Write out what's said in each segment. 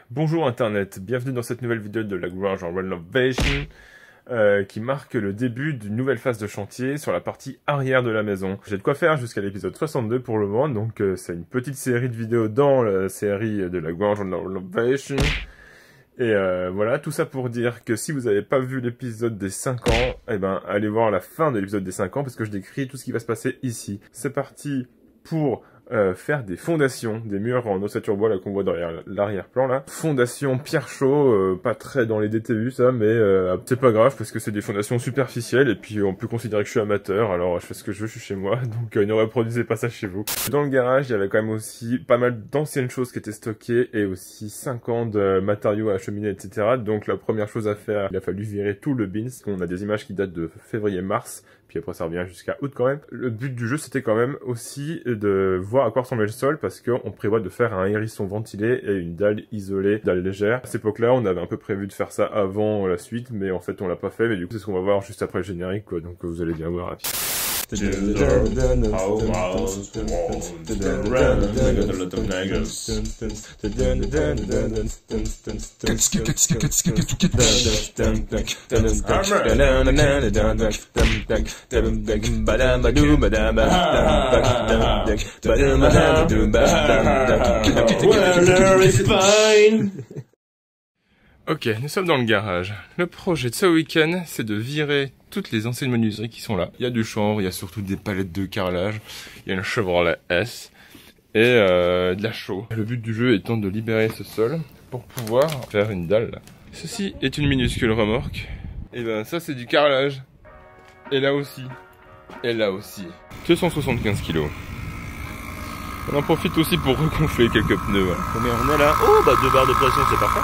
Bonjour Internet, bienvenue dans cette nouvelle vidéo de la Garage en Renovation qui marque le début d'une nouvelle phase de chantier sur la partie arrière de la maison. J'ai de quoi faire jusqu'à l'épisode 62 pour le moment, donc c'est une petite série de vidéos dans la série de la Garage en Renovation. Et voilà, tout ça pour dire que si vous n'avez pas vu l'épisode des 5 ans, eh ben allez voir la fin de l'épisode des 5 ans parce que je décris tout ce qui va se passer ici. C'est parti pour faire des fondations, des murs en ossature bois là qu'on voit derrière l'arrière-plan là. Fondations pierre chaud, pas très dans les DTU ça, mais c'est pas grave parce que c'est des fondations superficielles et puis on peut considérer que je suis amateur, alors je fais ce que je veux, je suis chez moi, donc ne reproduisez pas ça chez vous. Dans le garage, il y avait quand même aussi pas mal d'anciennes choses qui étaient stockées et aussi 5 ans de matériaux à acheminer, etc. Donc la première chose à faire, il a fallu virer tout le bins. On a des images qui datent de février-mars. Puis après ça revient jusqu'à août quand même. Le but du jeu c'était quand même aussi de voir à quoi ressemblait le sol parce qu'on prévoit de faire un hérisson ventilé et une dalle isolée, dalle légère. À cette époque-là on avait un peu prévu de faire ça avant la suite mais en fait on l'a pas fait, mais du coup c'est ce qu'on va voir juste après le générique quoi, donc vous allez bien voir. Ok, nous sommes dans le garage. Le projet de ce week-end, c'est de virer toutes les anciennes menuiseries qui sont là. Il y a du chanvre, il y a surtout des palettes de carrelage, il y a une Chevrolet S et de la chaux. Le but du jeu étant de libérer ce sol pour pouvoir faire une dalle. Ceci est une minuscule remorque. Et ben ça c'est du carrelage. Et là aussi. Et là aussi. 275 kg. On en profite aussi pour regonfler quelques pneus. Voilà. Combien on est là? Oh bah 2 barres de pression, c'est parfait.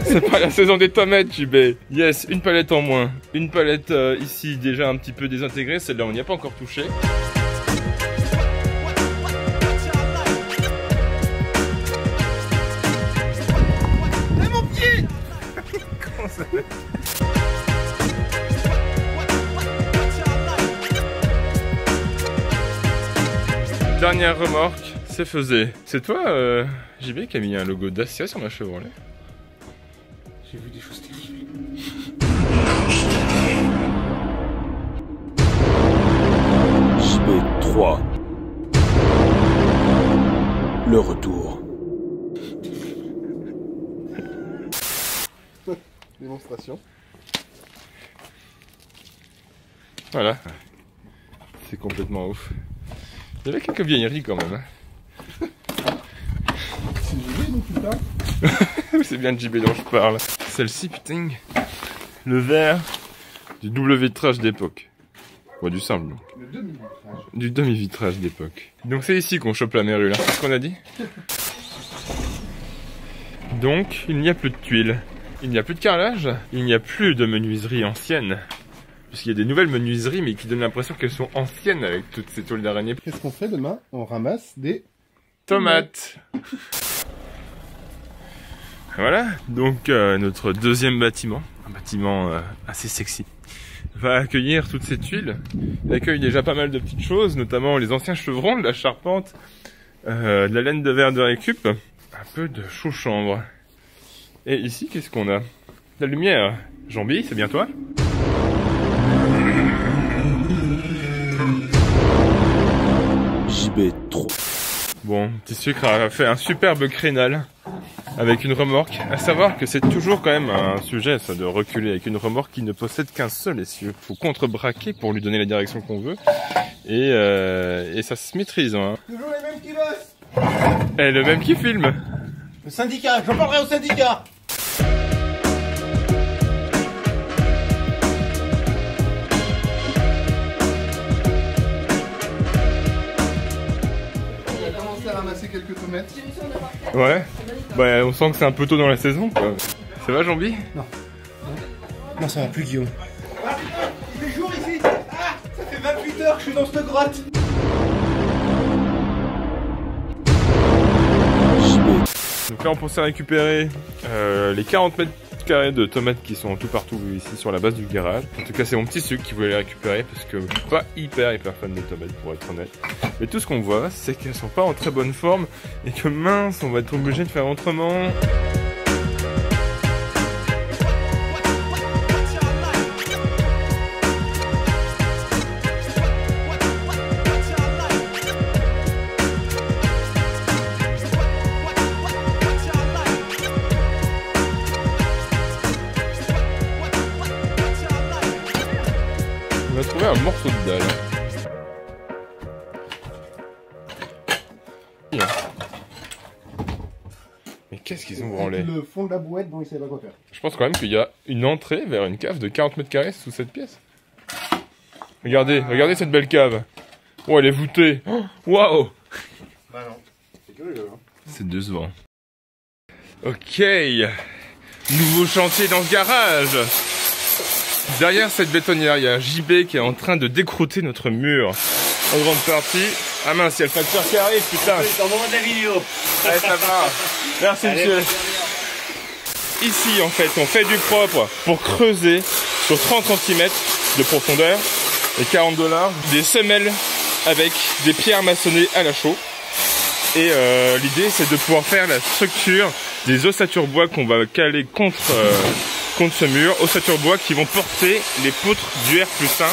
C'est pas la saison des tomates, JB. Yes, une palette en moins. Une palette ici déjà un petit peu désintégrée. Celle-là, on n'y a pas encore touché. Mais mon pied! Comment ça fait? Dernière remorque, c'est faisé. C'est toi, JB, qui a mis un logo Dacia sur ma Chevrolet? J'ai vu des choses terribles. JB3. Le retour. Démonstration. Voilà. C'est complètement ouf. Il y avait quelques vieilleries quand même. Hein. C'est JB dont tu parles? C'est bien de JB dont je parle. Celle-ci, putain. Le verre du double vitrage d'époque. Ouais, du simple donc. Le demi-vitrage. Du demi-vitrage d'époque. Donc c'est ici qu'on chope la mérule, là. C'est ce qu'on a dit. Donc, il n'y a plus de tuiles. Il n'y a plus de carrelage. Il n'y a plus de menuiserie ancienne. Puisqu'il y a des nouvelles menuiseries, mais qui donnent l'impression qu'elles sont anciennes avec toutes ces tôles d'araignée. Qu'est-ce qu'on fait demain? On ramasse des Tomates. Voilà, donc notre deuxième bâtiment, un bâtiment assez sexy, va accueillir toutes ces tuiles. Il accueille déjà pas mal de petites choses, notamment les anciens chevrons, de la charpente, de la laine de verre de récup, un peu de chaux-chanvre. Et ici, qu'est-ce qu'on a? De la lumière. Jambi, c'est bien toi? JB3. Bon, Petit Sucre a fait un superbe crénal avec une remorque. À savoir que c'est toujours quand même un sujet, ça, de reculer avec une remorque qui ne possède qu'un seul essieu. Faut contre-braquer pour lui donner la direction qu'on veut. Et ça se maîtrise, hein. Toujours les mêmes qui bossent. Et le même qui filme. Le syndicat, j'en parlerai au syndicat. On a commencé à ramasser quelques tomates. Ouais. Bah, on sent que c'est un peu tôt dans la saison, quoi. Ça va, Jambi? Non, ça va plus, Guillaume. Ah putain, il fait jour ici. Ah, ça fait 28 heures que je suis dans cette grotte. Donc là on pensait récupérer les 40 mètres mètres carrés de tomates qui sont tout partout ici sur la base du garage. En tout cas, c'est mon petit sucre qui voulait les récupérer parce que je suis pas hyper fan de tomates pour être honnête. Mais tout ce qu'on voit, c'est qu'elles sont pas en très bonne forme et que mince, on va être obligé de faire autrement. On va trouver un morceau de dalle. Bien. Mais qu'est-ce qu'ils ont branlé? Le fond de la boîte dont il savait pas quoi faire. Je pense quand même qu'il y a une entrée vers une cave de 40 mètres carrés sous cette pièce. Regardez cette belle cave. Oh, elle est voûtée. Waouh! Bah non. C'est curieux, hein. C'est décevant. Ok. Nouveau chantier dans ce garage. Derrière cette bétonnière, il y a un JB qui est en train de décrouter notre mur. En grande partie. Ah mince, il y a le facteur qui arrive, putain. C'est en moment de la vidéo. Ouais, ça va. Merci, monsieur. Ici, en fait, on fait du propre pour creuser sur 30 cm de profondeur et $40 des semelles avec des pierres maçonnées à la chaux. Et l'idée, c'est de pouvoir faire la structure des ossatures bois qu'on va caler contre ce mur. Ossatures bois qui vont porter les poutres du R+1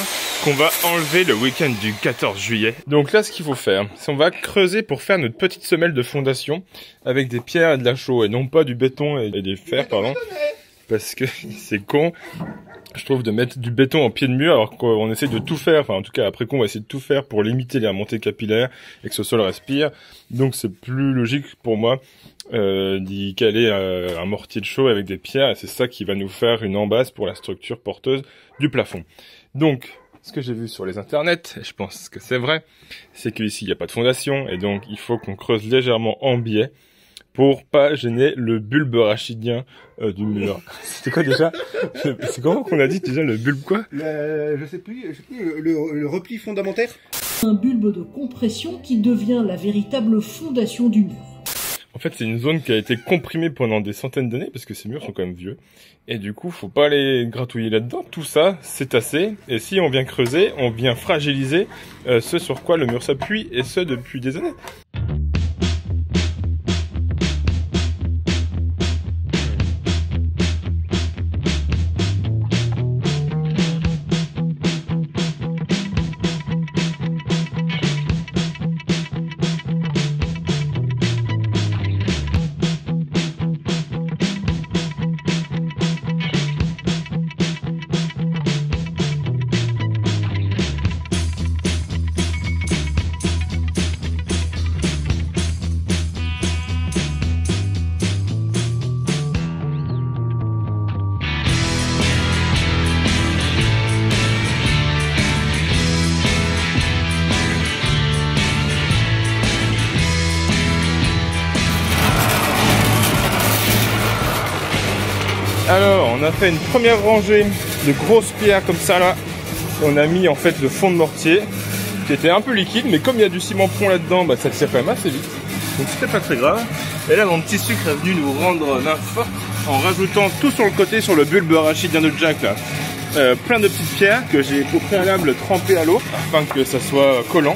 qu'on va enlever le week-end du 14 juillet. Donc là, ce qu'il faut faire, c'est on va creuser pour faire notre petite semelle de fondation avec des pierres et de la chaux et non pas du béton et des fers, pardon. Parce que c'est con, je trouve, de mettre du béton en pied de mur alors qu'on essaie de tout faire, enfin en tout cas après qu'on va essayer de tout faire pour limiter les remontées capillaires et que ce sol respire. Donc c'est plus logique pour moi d'y caler un mortier de chaux avec des pierres et c'est ça qui va nous faire une embase pour la structure porteuse du plafond. Donc ce que j'ai vu sur les internets, et je pense que c'est vrai, c'est qu'ici il n'y a pas de fondation et donc il faut qu'on creuse légèrement en biais pour pas gêner le bulbe rachidien du mur. C'était quoi déjà? C'est comment qu'on a dit déjà, le bulbe quoi? Je sais plus, le repli fondamentaire. Un bulbe de compression qui devient la véritable fondation du mur. En fait, c'est une zone qui a été comprimée pendant des centaines d'années, parce que ces murs sont quand même vieux. Et du coup, faut pas aller gratouiller là-dedans. Tout ça, c'est assez. Et si on vient creuser, on vient fragiliser ce sur quoi le mur s'appuie, et ce depuis des années. Alors, on a fait une première rangée de grosses pierres comme ça là. On a mis en fait le fond de mortier qui était un peu liquide, mais comme il y a du ciment plomb là-dedans, bah, ça tire quand même assez vite. Donc c'était pas très grave. Et là, mon petit sucre est venu nous rendre main forte en rajoutant tout sur le côté, sur le bulbe rachidien de Jack là. Plein de petites pierres que j'ai au préalable trempées à l'eau afin que ça soit collant.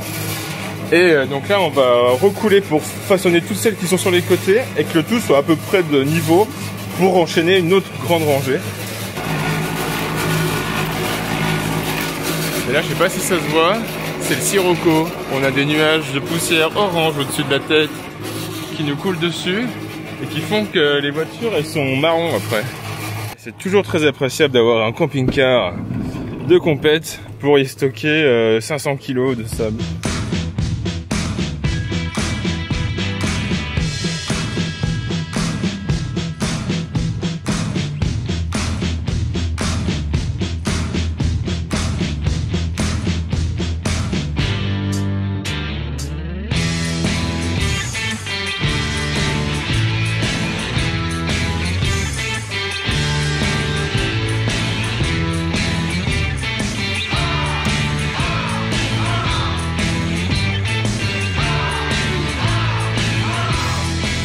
Et donc là, on va recouler pour façonner toutes celles qui sont sur les côtés et que le tout soit à peu près de niveau pour enchaîner une autre grande rangée. Et là, je sais pas si ça se voit, c'est le sirocco. On a des nuages de poussière orange au-dessus de la tête qui nous coulent dessus et qui font que les voitures, elles sont marron après. C'est toujours très appréciable d'avoir un camping-car de compète pour y stocker 500 kg de sable.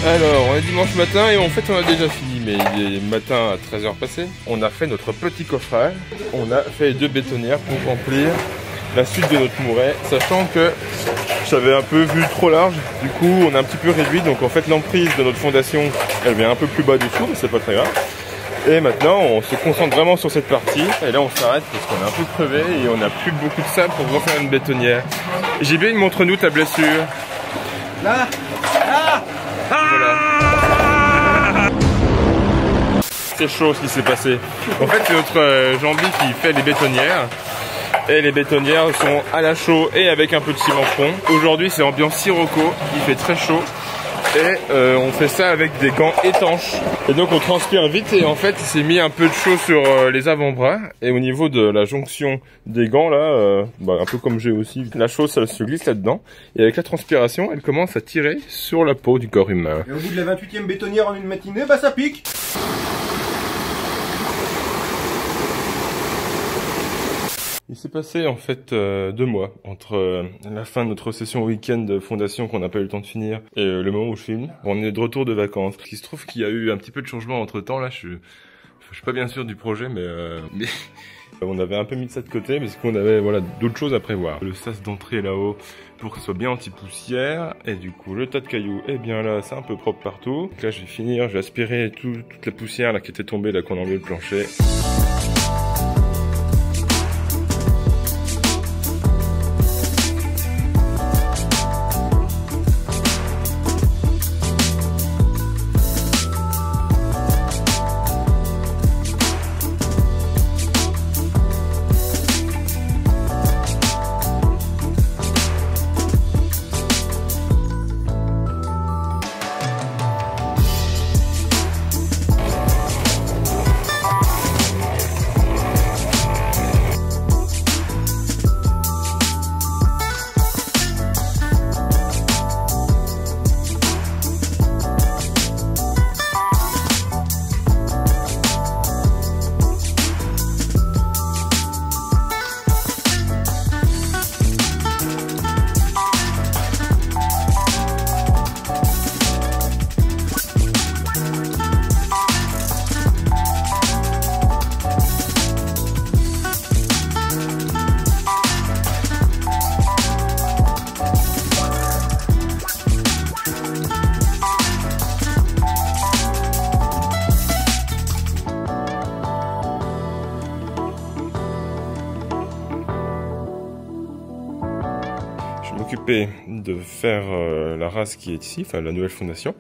Alors, on est dimanche matin et en fait on a déjà fini, mais il est matin à 13h passé. On a fait notre petit coffrage. On a fait 2 bétonnières pour remplir la suite de notre mouret, sachant que j'avais un peu vu trop large. Du coup, on a un petit peu réduit. Donc en fait, l'emprise de notre fondation, elle vient un peu plus bas dessous, mais c'est pas très grave. Et maintenant, on se concentre vraiment sur cette partie. Et là, on s'arrête parce qu'on est un peu crevé et on n'a plus beaucoup de sable pour refaire une bétonnière. JB, montre-nous ta blessure. Là, là. Voilà. C'est chaud ce qui s'est passé. En fait, c'est notre Jambi qui fait les bétonnières. Et les bétonnières sont à la chaux et avec un peu de ciment fond. Aujourd'hui, c'est ambiance sirocco. Il fait très chaud. Et on fait ça avec des gants étanches. Et donc on transpire vite et en fait il s'est mis un peu de chaud sur les avant-bras. Et au niveau de la jonction des gants là, un peu comme j'ai aussi, la chaux ça se glisse là-dedans. Et avec la transpiration, elle commence à tirer sur la peau du corps humain. Et au bout de la 28e bétonnière en une matinée, bah ça pique. Il s'est passé en fait 2 mois entre la fin de notre session week-end de fondation qu'on n'a pas eu le temps de finir et le moment où je filme. On est de retour de vacances. Il se trouve qu'il y a eu un petit peu de changement entre temps là. Je suis pas bien sûr du projet, mais on avait un peu mis ça de côté parce qu'on avait d'autres choses à prévoir. Le sas d'entrée là-haut pour que ce soit bien anti-poussière et du coup le tas de cailloux est bien là, c'est un peu propre partout. Donc là je vais finir, je vais aspirer toute la poussière là qui était tombée là qu'on a enlevé le plancher. M'occuper de faire la race qui est ici, enfin la nouvelle fondation,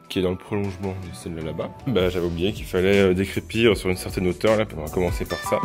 qui est dans le prolongement de celle-là là-bas. J'avais oublié qu'il fallait décrépir sur une certaine hauteur, là, on va commencer par ça.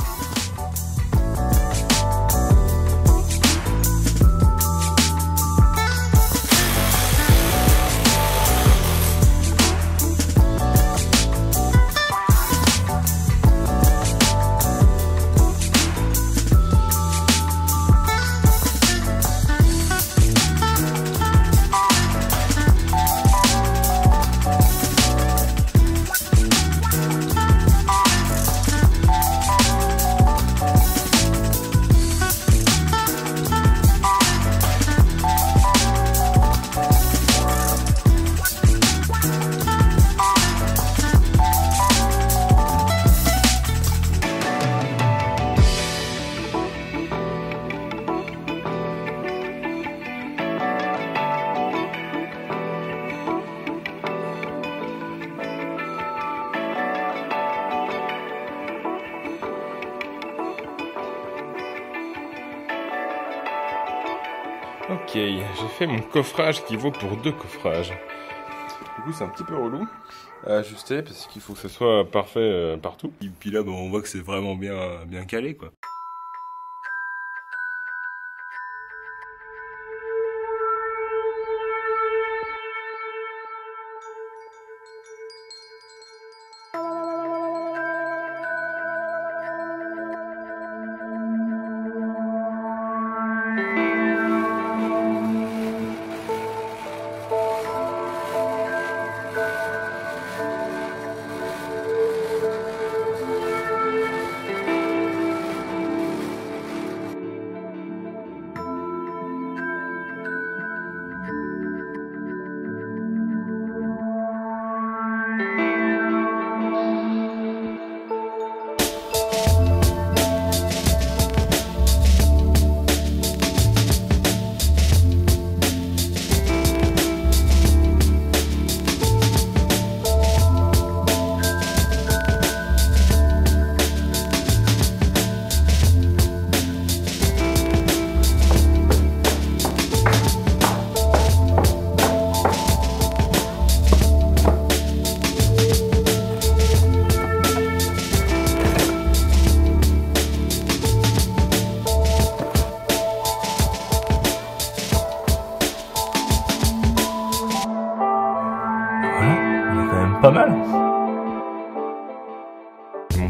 Ok, j'ai fait mon coffrage qui vaut pour 2 coffrages. Du coup c'est un petit peu relou à ajuster parce qu'il faut que ce soit parfait partout. Et puis là on voit que c'est vraiment bien calé quoi.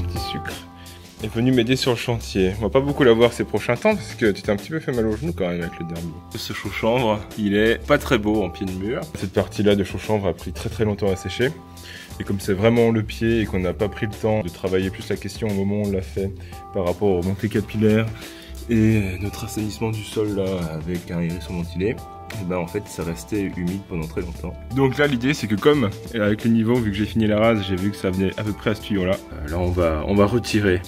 petit sucre, est venu m'aider sur le chantier. On va pas beaucoup la voir ces prochains temps parce que tu t'es un petit peu fait mal au genou quand même avec le derby. Ce chaud-chanvre, il est pas très beau en pied de mur. Cette partie-là de chaud-chanvre a pris très longtemps à sécher. Et comme c'est vraiment le pied et qu'on n'a pas pris le temps de travailler plus la question au moment où on l'a fait par rapport aux montées capillaires et notre assainissement du sol là avec un hérisson ventilé, et ben en fait ça restait humide pendant très longtemps. Donc là l'idée c'est que comme avec le niveau, vu que j'ai fini la rase, j'ai vu que ça venait à peu près à ce tuyau là. Là on va retirer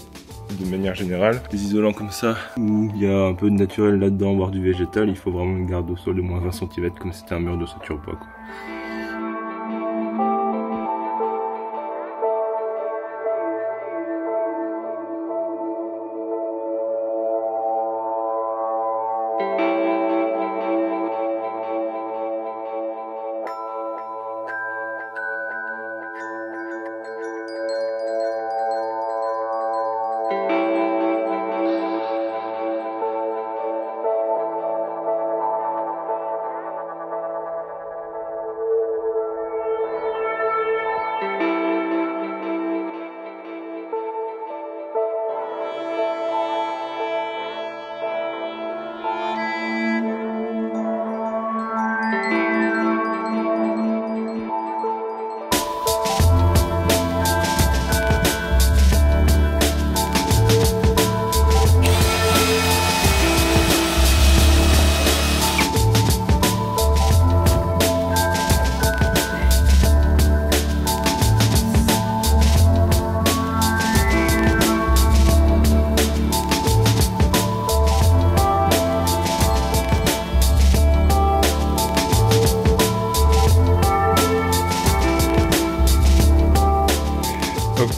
de manière générale des isolants comme ça où il y a un peu de naturel là-dedans, voire du végétal. Il faut vraiment une garde au sol de moins 20 cm comme c'était un mur d'ossature bois quoi.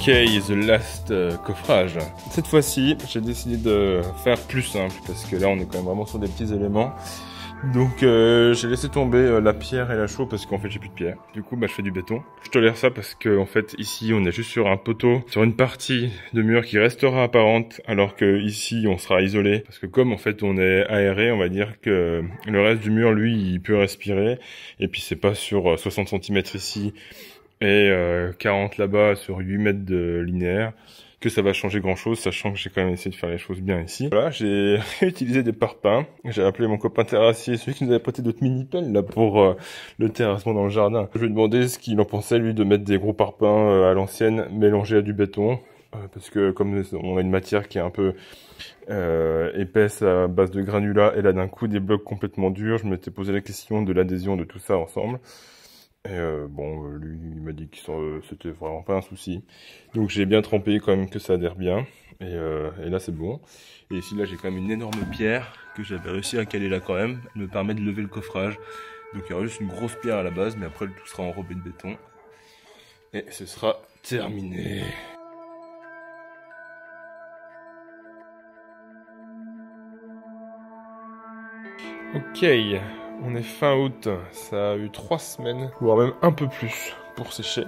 Ok, the last coffrage. Cette fois-ci, j'ai décidé de faire plus simple parce que là on est quand même vraiment sur des petits éléments. Donc j'ai laissé tomber la pierre et la chaux parce qu'en fait j'ai plus de pierre. Du coup je fais du béton. Je tolère ça parce que en fait ici on est juste sur un poteau, sur une partie de mur qui restera apparente, alors que ici on sera isolé. Parce que comme en fait on est aéré, on va dire que le reste du mur lui il peut respirer. Et puis c'est pas sur 60 cm ici et 40 là-bas sur 8 mètres de linéaire que ça va changer grand chose, sachant que j'ai quand même essayé de faire les choses bien ici. Voilà, j'ai réutilisé des parpaings. J'ai appelé mon copain terrassier, celui qui nous avait prêté d'autres mini-pelles là pour le terrassement dans le jardin. Je lui ai demandé ce qu'il en pensait lui de mettre des gros parpaings à l'ancienne mélangés à du béton. Parce que comme on a une matière qui est un peu épaisse à base de granulats et là d'un coup des blocs complètement durs, je m'étais posé la question de l'adhésion de tout ça ensemble. Et lui, il m'a dit que c'était vraiment pas un souci. Donc j'ai bien trempé quand même que ça adhère bien. Et là c'est bon. Et ici là j'ai quand même une énorme pierre que j'avais réussi à caler là quand même. Elle me permet de lever le coffrage. Donc il y aura juste une grosse pierre à la base, mais après le tout sera enrobé de béton. Et ce sera terminé. Ok. On est fin août, ça a eu 3 semaines, voire même un peu plus pour sécher.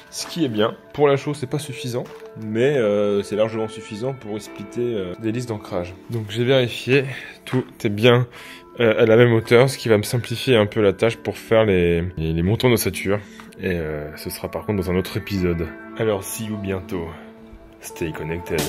Ce qui est bien. Pour la chaux, c'est pas suffisant, mais c'est largement suffisant pour splitter des listes d'ancrage. Donc j'ai vérifié, tout est bien à la même hauteur, ce qui va me simplifier un peu la tâche pour faire les montants d'ossature. Et ce sera par contre dans un autre épisode. Alors see you bientôt. Stay connected.